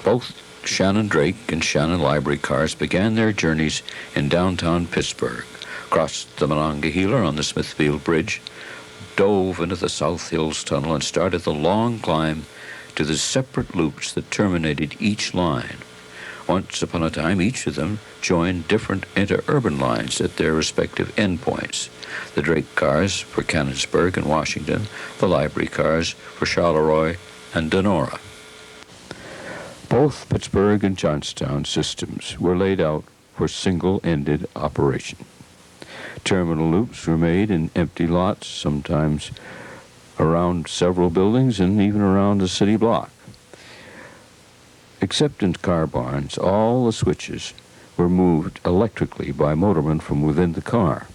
Both Shannon Drake and Shannon Library cars began their journeys in downtown Pittsburgh, crossed the Monongahela on the Smithfield Bridge, dove into the South Hills Tunnel, and started the long climb to the separate loops that terminated each line. Once upon a time, each of them joined different interurban lines at their respective endpoints. The Drake cars for Canonsburg and Washington, the Library cars for Charleroi and Donora. Both Pittsburgh and Johnstown systems were laid out for single-ended operation. Terminal loops were made in empty lots, sometimes around several buildings and even around a city block. Except in car barns, all the switches were moved electrically by motormen from within the car.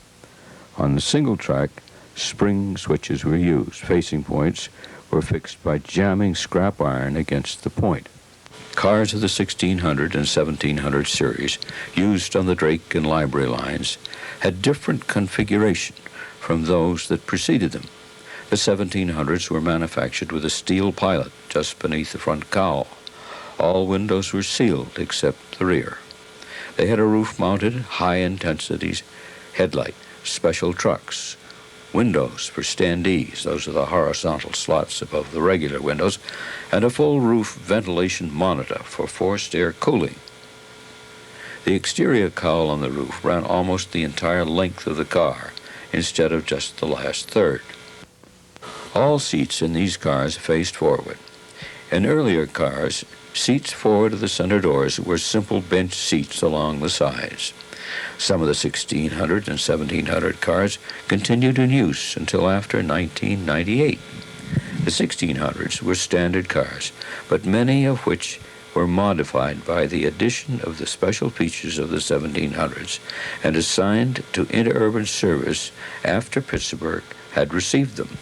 On the single track, spring switches were used. Facing points were fixed by jamming scrap iron against the point. Cars of the 1600 and 1700 series used on the Drake and Library lines had different configuration from those that preceded them. The 1700s were manufactured with a steel pilot just beneath the front cowl. All windows were sealed except the rear. They had a roof-mounted, high-intensity headlight, special trucks, windows for standees, those are the horizontal slots above the regular windows, and a full-roof ventilation monitor for forced air cooling. The exterior cowl on the roof ran almost the entire length of the car, instead of just the last third. All seats in these cars faced forward. In earlier cars, seats forward of the center doors were simple bench seats along the sides. Some of the 1600 and 1700 cars continued in use until after 1998. The 1600s were standard cars, but many of which were modified by the addition of the special features of the 1700s and assigned to interurban service after Pittsburgh had received them.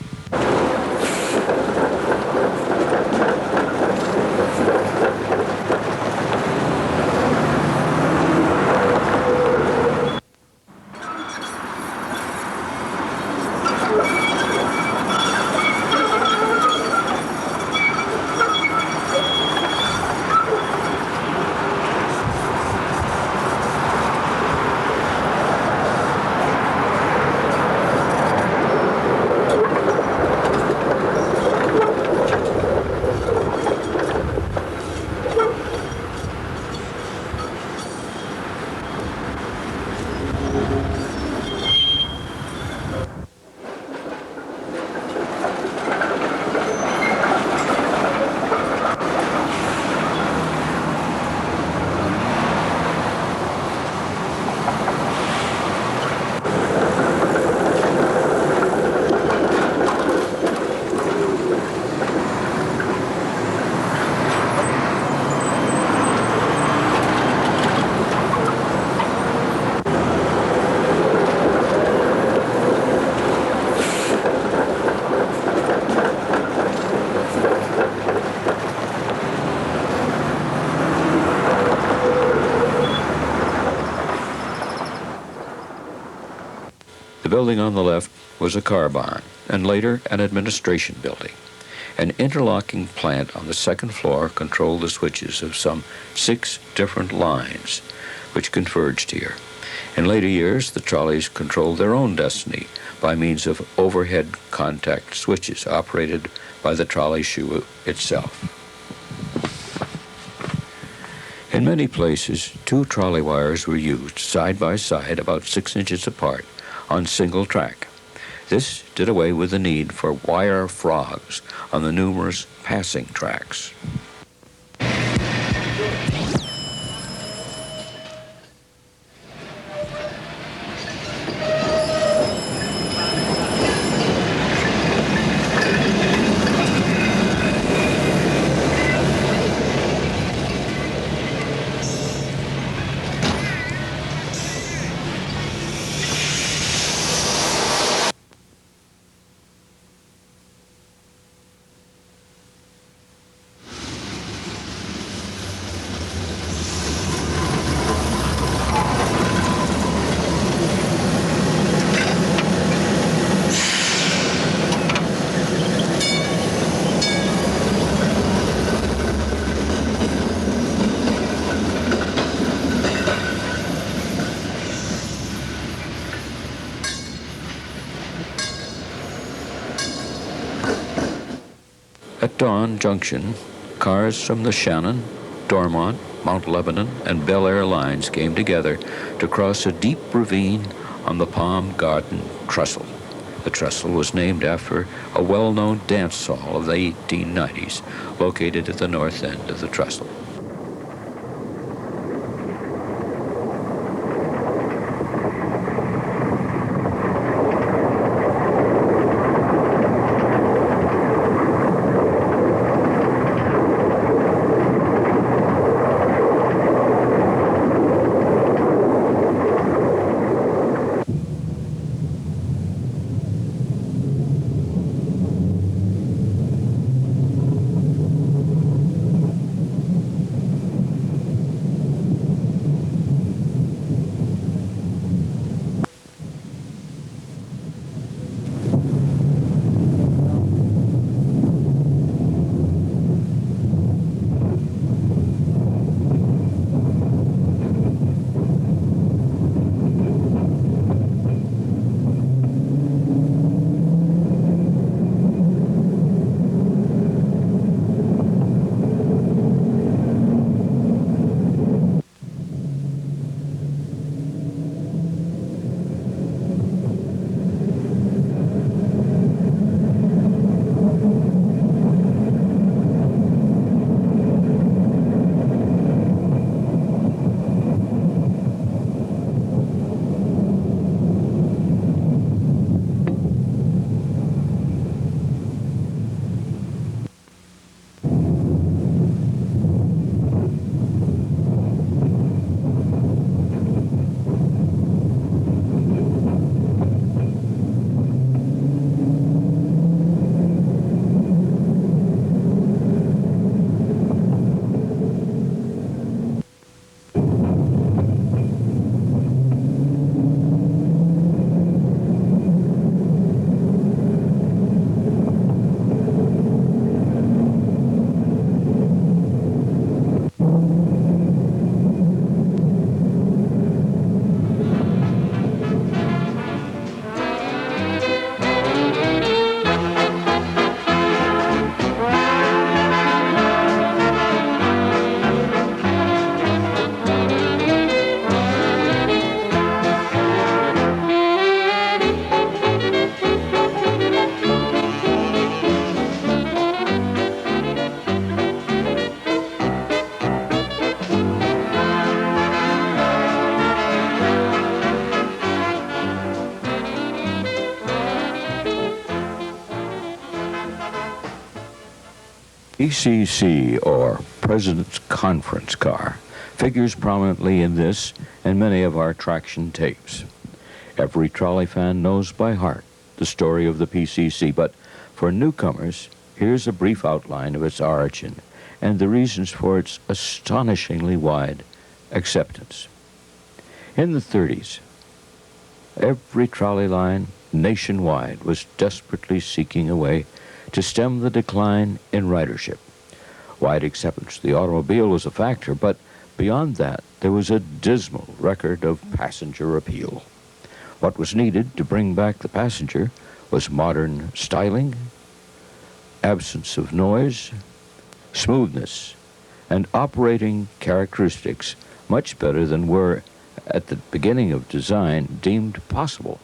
The building on the left was a car barn, and later an administration building. An interlocking plant on the second floor controlled the switches of some 6 different lines, which converged here. In later years, the trolleys controlled their own destiny by means of overhead contact switches operated by the trolley shoe itself. In many places, 2 trolley wires were used side by side about 6 inches apart on single track. This did away with the need for wire frogs on the numerous passing tracks. At Dawn Junction, cars from the Shannon, Dormont, Mount Lebanon, and Bel Air lines came together to cross a deep ravine on the Palm Garden Trestle. The trestle was named after a well-known dance hall of the 1890s, located at the north end of the trestle. PCC, or President's Conference Car, figures prominently in this and many of our traction tapes. Every trolley fan knows by heart the story of the PCC, but for newcomers, here's a brief outline of its origin and the reasons for its astonishingly wide acceptance. In the 30s, every trolley line nationwide was desperately seeking a way to stem the decline in ridership. Wide acceptance of the automobile was a factor, but beyond that, there was a dismal record of passenger appeal. What was needed to bring back the passenger was modern styling, absence of noise, smoothness, and operating characteristics much better than were, at the beginning of design, deemed possible.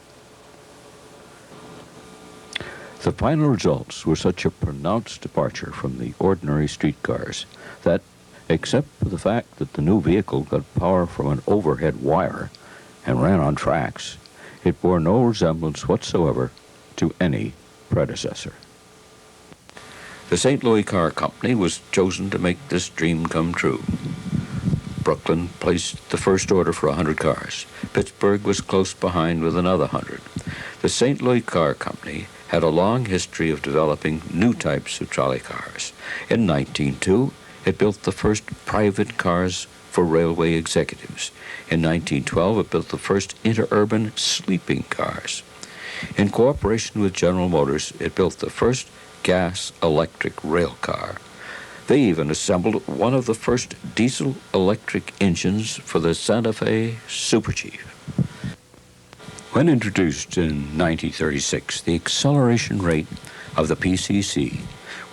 The final results were such a pronounced departure from the ordinary streetcars that, except for the fact that the new vehicle got power from an overhead wire and ran on tracks, it bore no resemblance whatsoever to any predecessor. The St. Louis Car Company was chosen to make this dream come true. Brooklyn placed the first order for 100 cars. Pittsburgh was close behind with another 100. The St. Louis Car Company had a long history of developing new types of trolley cars. In 1902, it built the first private cars for railway executives. In 1912, it built the first interurban sleeping cars. In cooperation with General Motors, it built the first gas-electric rail car. They even assembled one of the first diesel-electric engines for the Santa Fe Super Chief. When introduced in 1936, the acceleration rate of the PCC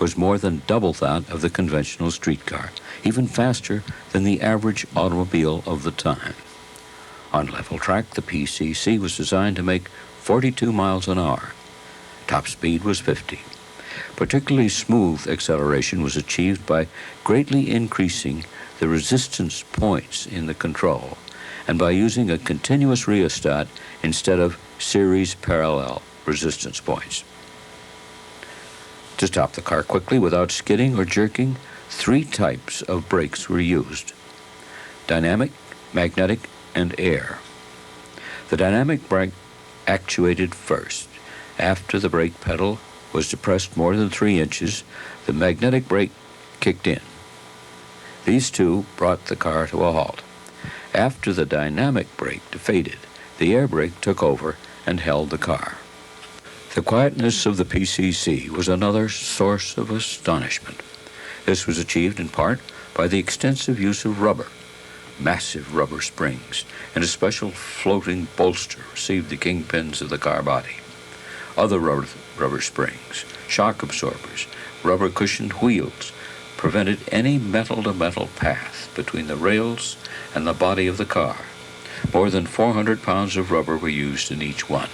was more than double that of the conventional streetcar, even faster than the average automobile of the time. On level track, the PCC was designed to make 42 miles an hour. Top speed was 50. Particularly smooth acceleration was achieved by greatly increasing the resistance points in the control and by using a continuous rheostat instead of series parallel resistance points. To stop the car quickly without skidding or jerking, 3 types of brakes were used: dynamic, magnetic, and air. The dynamic brake actuated first. After the brake pedal was depressed more than 3 inches, the magnetic brake kicked in. These two brought the car to a halt. After the dynamic brake faded, the air brake took over and held the car. The quietness of the PCC was another source of astonishment. This was achieved in part by the extensive use of rubber. Massive rubber springs and a special floating bolster received the kingpins of the car body. Other rubber springs, shock absorbers, rubber cushioned wheels prevented any metal-to-metal path between the rails and the body of the car. More than 400 pounds of rubber were used in each one.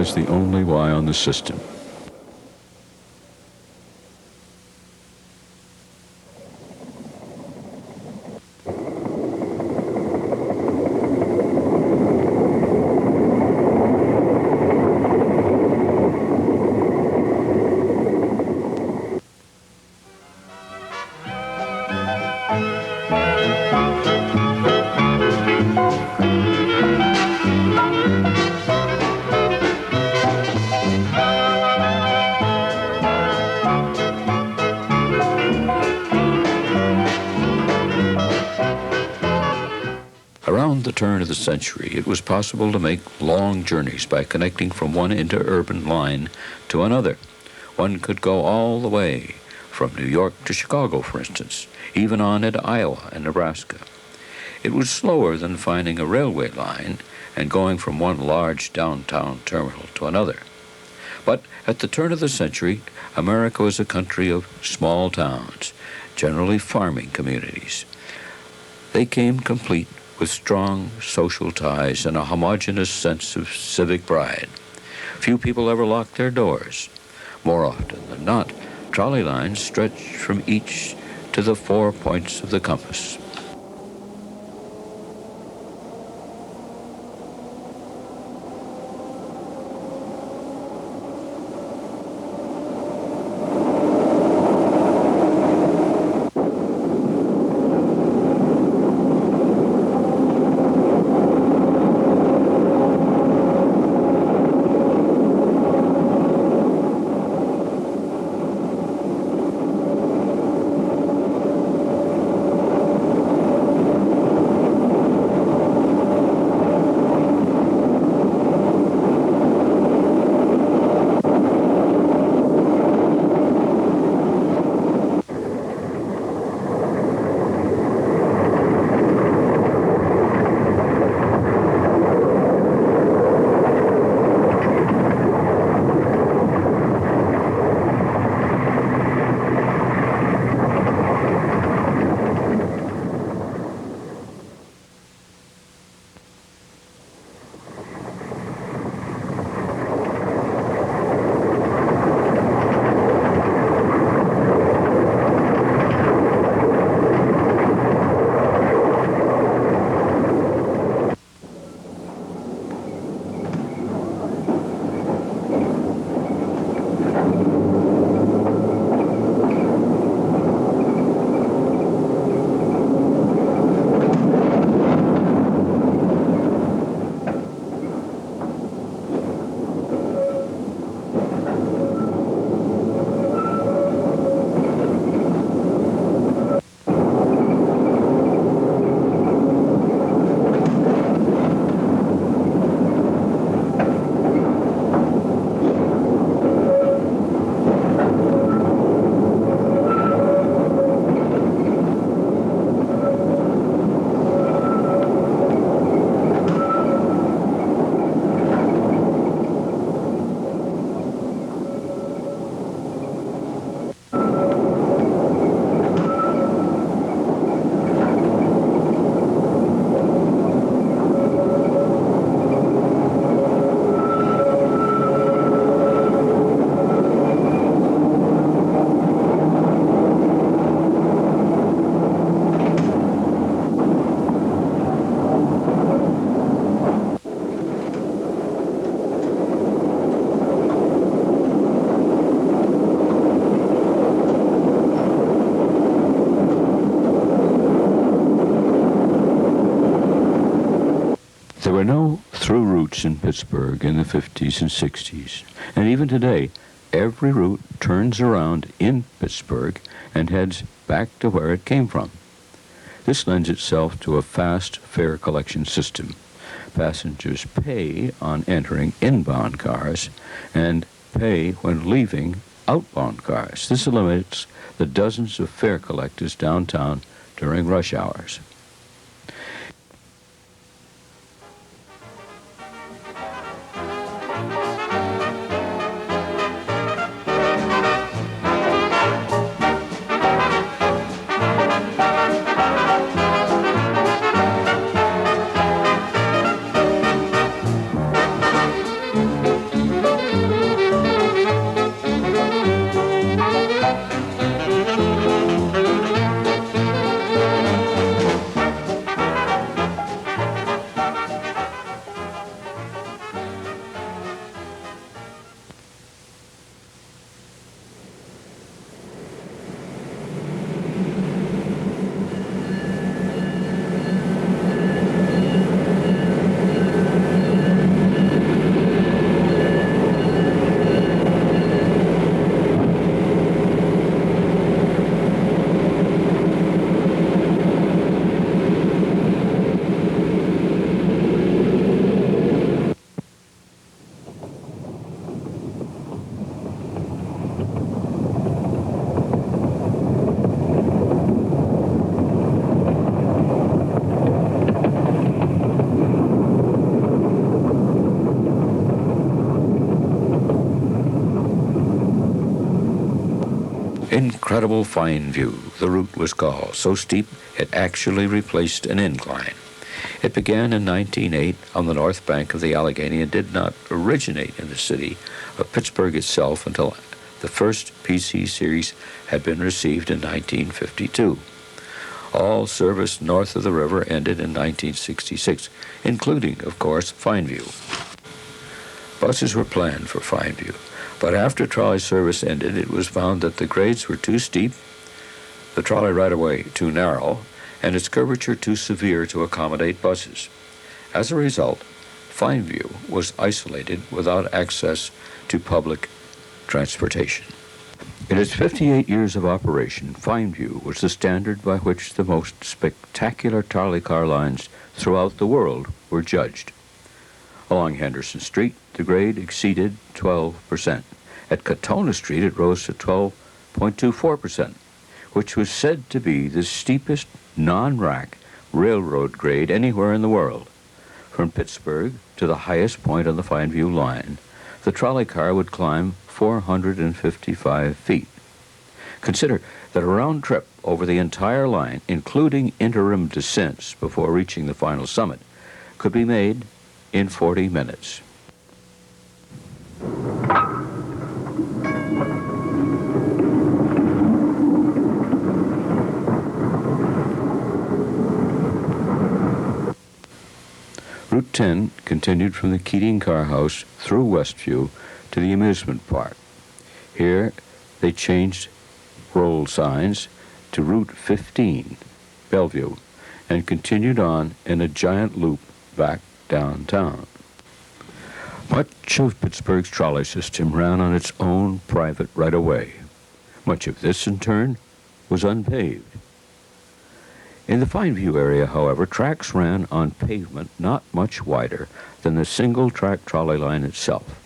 has the only Y on the system. Around the turn of the century, it was possible to make long journeys by connecting from one interurban line to another. One could go all the way from New York to Chicago, for instance, even on into Iowa and Nebraska. It was slower than finding a railway line and going from one large downtown terminal to another. But at the turn of the century, America was a country of small towns, generally farming communities. They came complete with strong social ties and a homogeneous sense of civic pride. Few people ever locked their doors. More often than not, trolley lines stretched from each to the 4 points of the compass. There were no through routes in Pittsburgh in the 50s and 60s, and even today, every route turns around in Pittsburgh and heads back to where it came from. This lends itself to a fast fare collection system. Passengers pay on entering inbound cars and pay when leaving outbound cars. This eliminates the dozens of fare collectors downtown during rush hours. incredible fine view, the route was called, so steep it actually replaced an incline. It began in 1908 on the north bank of the Allegheny and did not originate in the city of Pittsburgh itself until the first PC series had been received in 1952. All service north of the river ended in 1966, including, of course, Fineview. Buses were planned for Fineview, but after trolley service ended, it was found that the grades were too steep, the trolley right-of-way too narrow, and its curvature too severe to accommodate buses. As a result, Fineview was isolated without access to public transportation. In its 58 years of operation, Fineview was the standard by which the most spectacular trolley car lines throughout the world were judged. Along Henderson Street, the grade exceeded 12%. At Katona Street, it rose to 12.24%, which was said to be the steepest non-rack railroad grade anywhere in the world. From Pittsburgh to the highest point on the Fineview line, the trolley car would climb 455 feet. Consider that a round trip over the entire line, including interim descents before reaching the final summit, could be made in 40 minutes. Route 10 continued from the Keating Car House through Westview to the amusement park. Here, they changed roll signs to Route 15, Bellevue, and continued on in a giant loop back downtown. Much of Pittsburgh's trolley system ran on its own private right-of-way. Much of this, in turn, was unpaved. In the Fineview area, however, tracks ran on pavement not much wider than the single-track trolley line itself,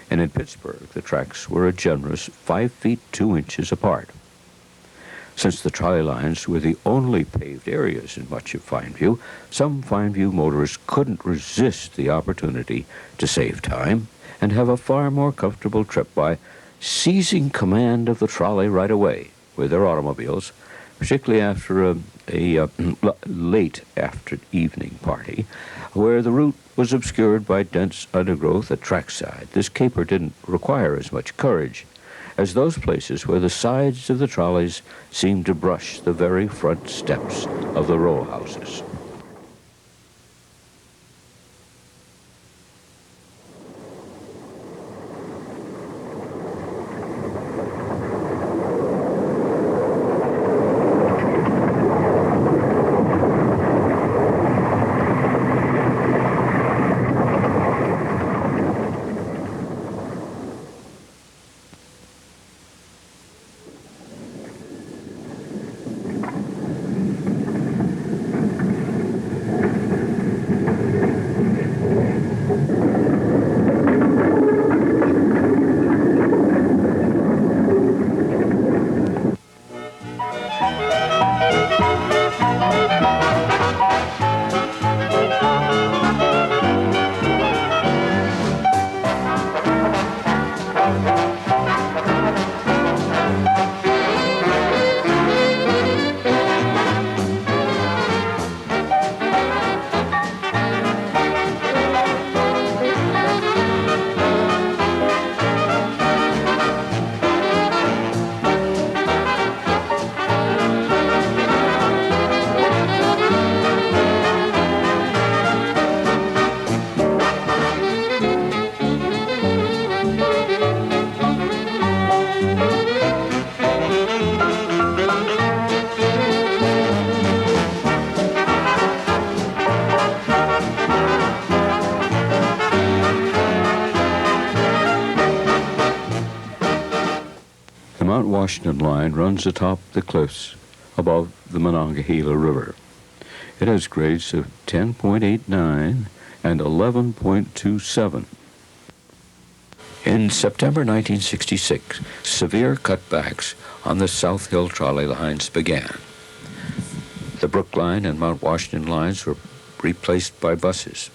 and in Pittsburgh, the tracks were a generous 5 feet 2 inches apart. Since the trolley lines were the only paved areas in much of Fineview, some Fineview motorists couldn't resist the opportunity to save time and have a far more comfortable trip by seizing command of the trolley right away with their automobiles, particularly after a late after evening party, where the route was obscured by dense undergrowth at trackside. This caper didn't require as much courage as those places where the sides of the trolleys seemed to brush the very front steps of the row houses. Mount Washington line runs atop the cliffs above the Monongahela River. It has grades of 10.89 and 11.27. In September 1966, severe cutbacks on the South Hill trolley lines began. The Brookline and Mount Washington lines were replaced by buses.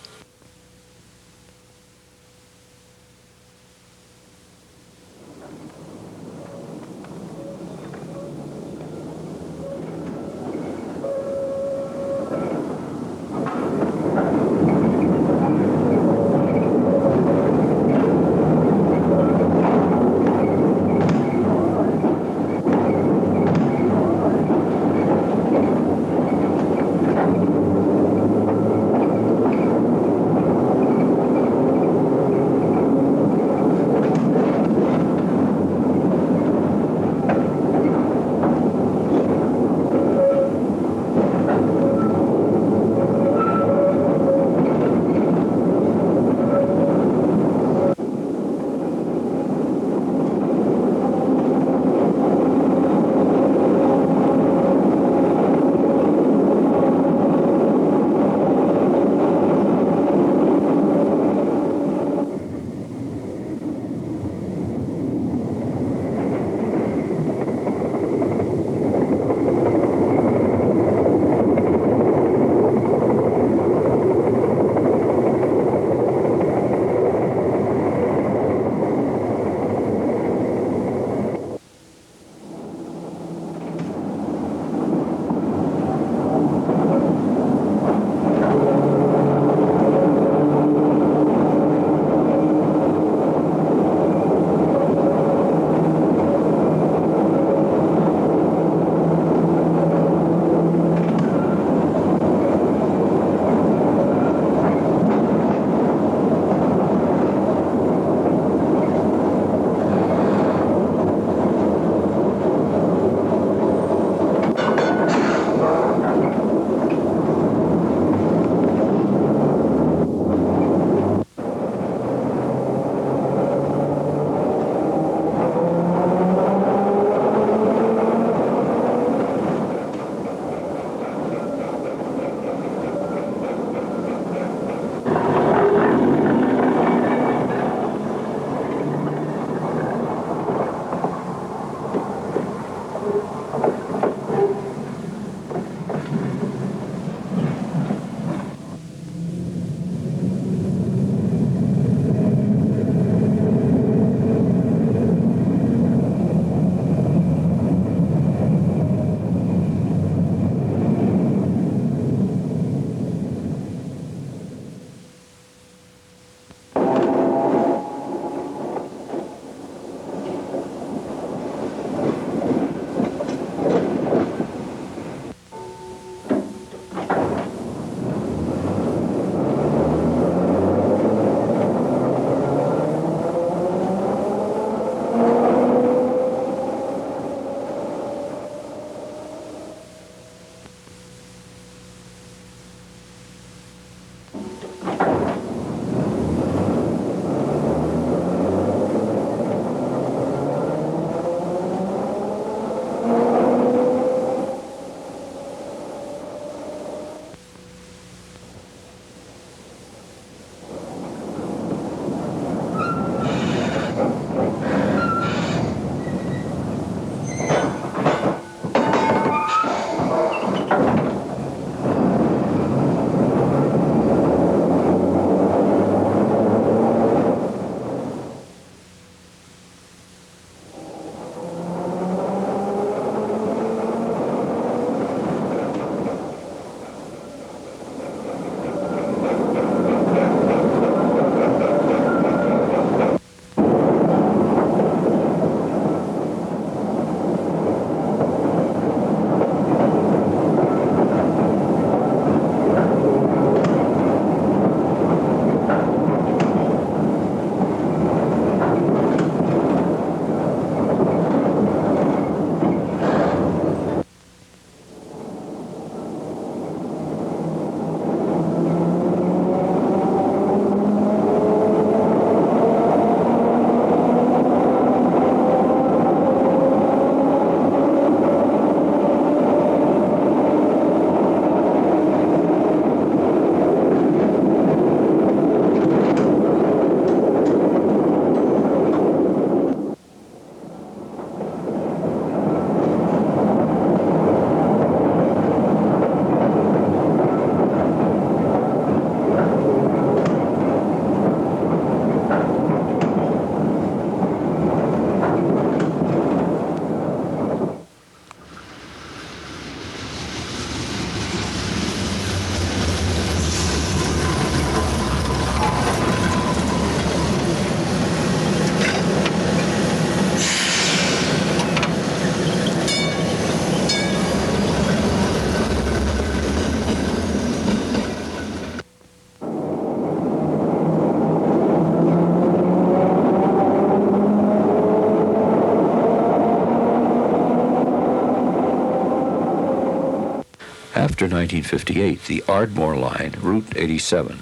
After 1958, the Ardmore Line, Route 87,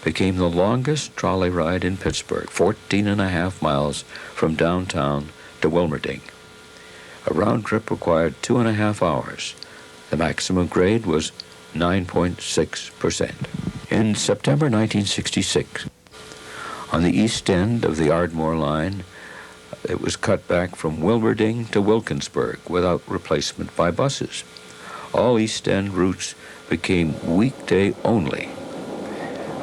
became the longest trolley ride in Pittsburgh, 14 and a half miles from downtown to Wilmerding. A round trip required 2.5 hours. The maximum grade was 9.6%. In September 1966, on the east end of the Ardmore Line, it was cut back from Wilmerding to Wilkinsburg without replacement by buses. All east end routes became weekday only.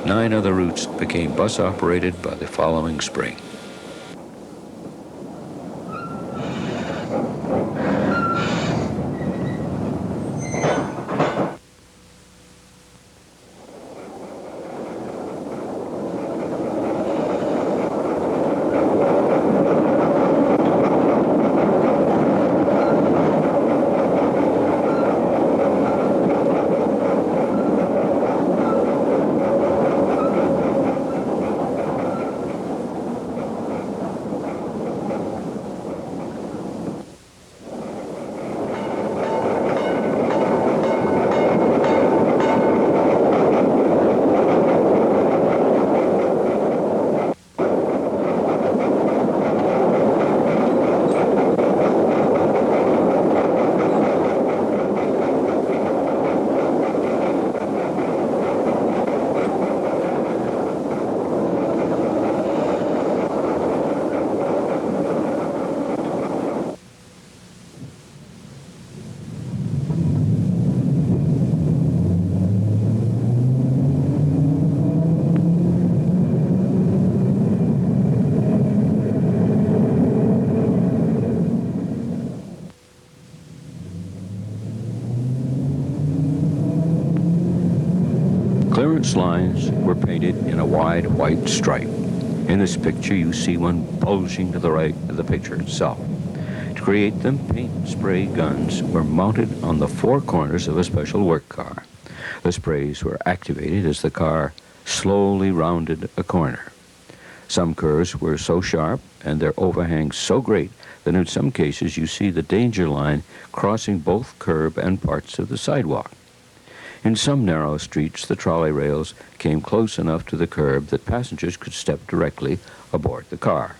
9 other routes became bus operated by the following spring. Clearance lines were painted in a wide white stripe. In this picture, you see one bulging to the right of the picture itself. To create them, paint spray guns were mounted on the 4 corners of a special work car. The sprays were activated as the car slowly rounded a corner. Some curves were so sharp and their overhangs so great that in some cases you see the danger line crossing both curb and parts of the sidewalk. In some narrow streets, the trolley rails came close enough to the curb that passengers could step directly aboard the car.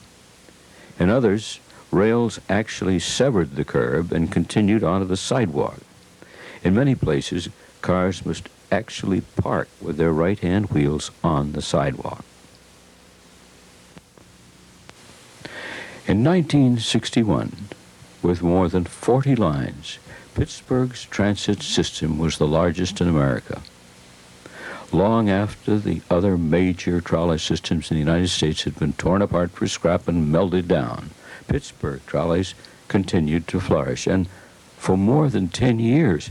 In others, rails actually severed the curb and continued onto the sidewalk. In many places, cars must actually park with their right-hand wheels on the sidewalk. In 1961, with more than 40 lines, Pittsburgh's transit system was the largest in America. Long after the other major trolley systems in the United States had been torn apart for scrap and melted down, Pittsburgh trolleys continued to flourish, and for more than 10 years,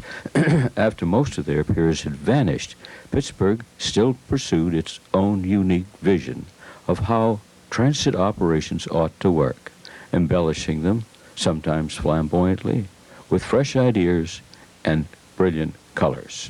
after most of their peers had vanished, Pittsburgh still pursued its own unique vision of how transit operations ought to work, embellishing them, sometimes flamboyantly, with fresh ideas and brilliant colors.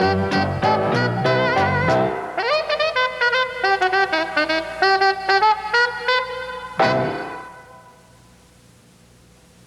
Pittsburgh.